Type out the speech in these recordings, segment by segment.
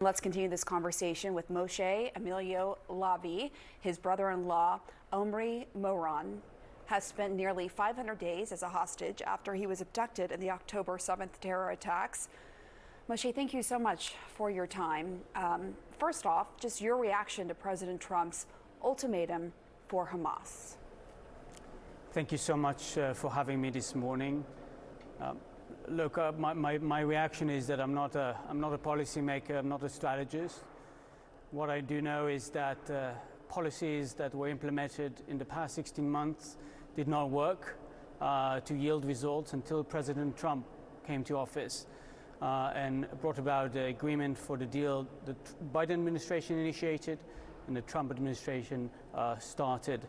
Let's continue this conversation with Moshe Emilio Lavi. His brother-in-law, Omri Miran, has spent nearly 500 days as a hostage after he was abducted in the October 7th terror attacks. Moshe, thank you so much for your time. First off, just your reaction to President Trump's ultimatum for Hamas. Thank you so much for having me this morning. Look, my reaction is that I'm not a policymaker, I'm not a strategist. What I do know is that policies that were implemented in the past 16 months did not work to yield results until President Trump came to office and brought about the agreement for the deal the Biden administration initiated and the Trump administration started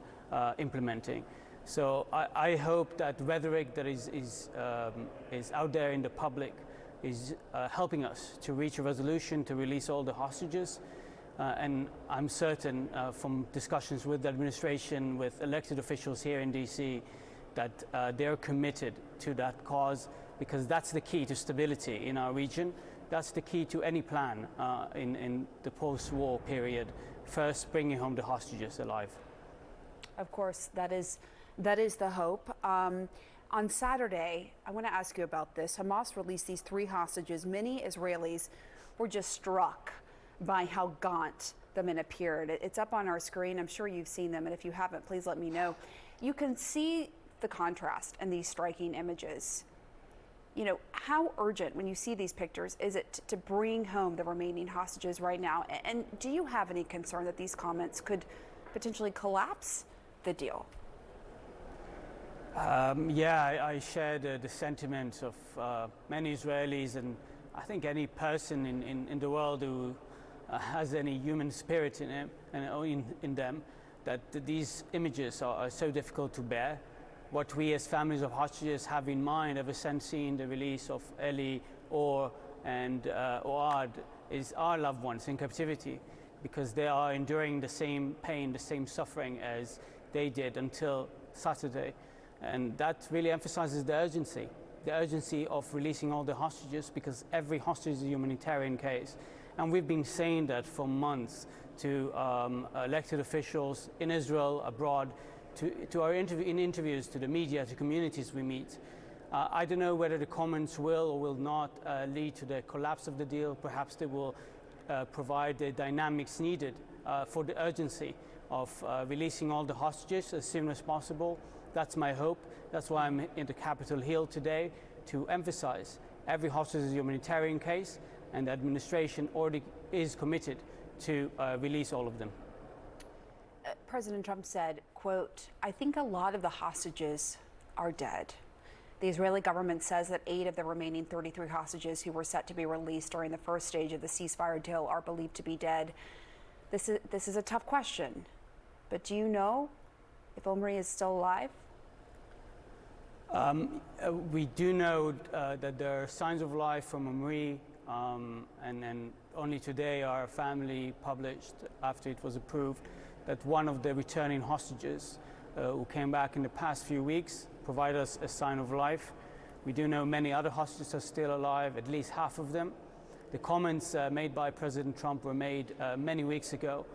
implementing. So I hope that rhetoric that is out there in the public is helping us to reach a resolution to release all the hostages. And I'm certain from discussions with the administration, with elected officials here in DC, that they're committed to that cause, because that's the key to stability in our region. That's the key to any plan in the post-war period. First, bringing home the hostages alive. Of course, that is the hope. On Saturday, I want to ask you about this. Hamas released these 3 hostages. Many Israelis were just struck by how gaunt the men appeared. It's up on our screen. I'm sure you've seen them, and if you haven't, please let me know. You can see the contrast in these striking images. You know, how urgent, when you see these pictures, is it to bring home the remaining hostages right now? And do you have any concern that these comments could potentially collapse the deal? I shared the sentiments of many Israelis, and I think any person in the world who has any human spirit in him and in them, that these images are so difficult to bear. What we as families of hostages have in mind ever since seeing the release of Eli, Or, and Oad is our loved ones in captivity, because they are enduring the same pain, the same suffering as they did until Saturday. And that really emphasizes the urgency of releasing all the hostages, because every hostage is a humanitarian case. And we've been saying that for months to elected officials in Israel, abroad, to our interviews, to the media, to communities we meet. I don't know whether the comments will or will not lead to the collapse of the deal. Perhaps they will provide the dynamics needed for the urgency of releasing all the hostages as soon as possible. That's my hope. That's why I'm in the Capitol Hill today, to emphasize every hostage is a humanitarian case, and the administration already is committed to release all of them. President Trump said, quote, "I think a lot of the hostages are dead." The Israeli government says that 8 of the remaining 33 hostages who were set to be released during the first stage of the ceasefire deal are believed to be dead. This is a tough question, but do you know if Omri is still alive? We do know that there are signs of life from Omri, and only today our family published, after it was approved, that one of the returning hostages who came back in the past few weeks provided us a sign of life. We do know many other hostages are still alive, at least half of them. The comments made by President Trump were made many weeks ago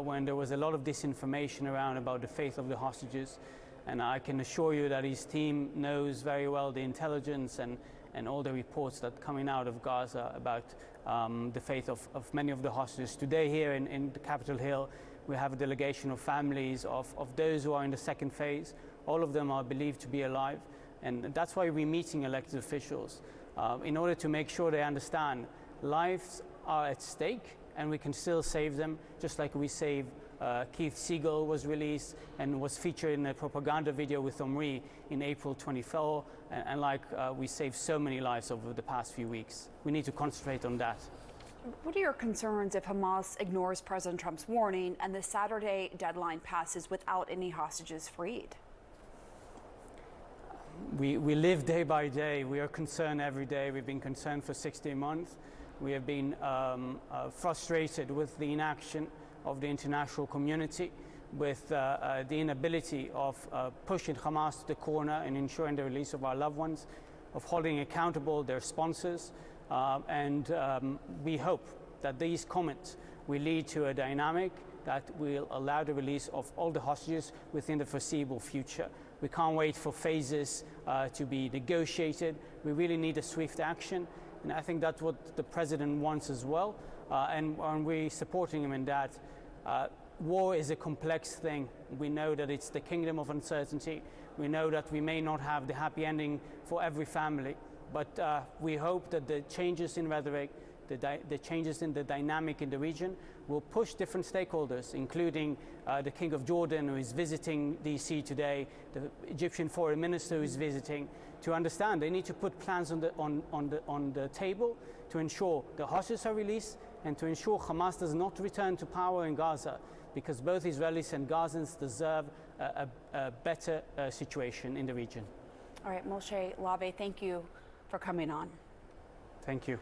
when there was a lot of disinformation around about the fate of the hostages. And I can assure you that his team knows very well the intelligence and all the reports that are coming out of Gaza about the fate of many of the hostages. Today here in the Capitol Hill, we have a delegation of families of those who are in the second phase. All of them are believed to be alive. And that's why we're meeting elected officials, in order to make sure they understand lives are at stake and we can still save them, just like we saved Keith Siegel was released and was featured in a propaganda video with Omri in April 24, and like we saved so many lives over the past few weeks. We need to concentrate on that. What are your concerns if Hamas ignores President Trump's warning and the Saturday deadline passes without any hostages freed? We live day by day. We are concerned every day. We've been concerned for 16 months. We have been frustrated with the inaction of the international community, with the inability of pushing Hamas to the corner and ensuring the release of our loved ones, of holding accountable their sponsors, and we hope that these comments will lead to a dynamic that will allow the release of all the hostages within the foreseeable future. We can't wait for phases to be negotiated. We really need a swift action, and I think that's what the president wants as well, and we're supporting him in that. War is a complex thing. We know that it's the kingdom of uncertainty. We know that we may not have the happy ending for every family, but we hope that the changes in rhetoric, the changes in the dynamic in the region will push different stakeholders, including the King of Jordan, who is visiting DC today, the Egyptian foreign minister who is visiting, to understand they need to put plans on the table to ensure the hostages are released and to ensure Hamas does not return to power in Gaza, because both Israelis and Gazans deserve a better situation in the region. All right, Moshe Lavi, thank you for coming on. Thank you.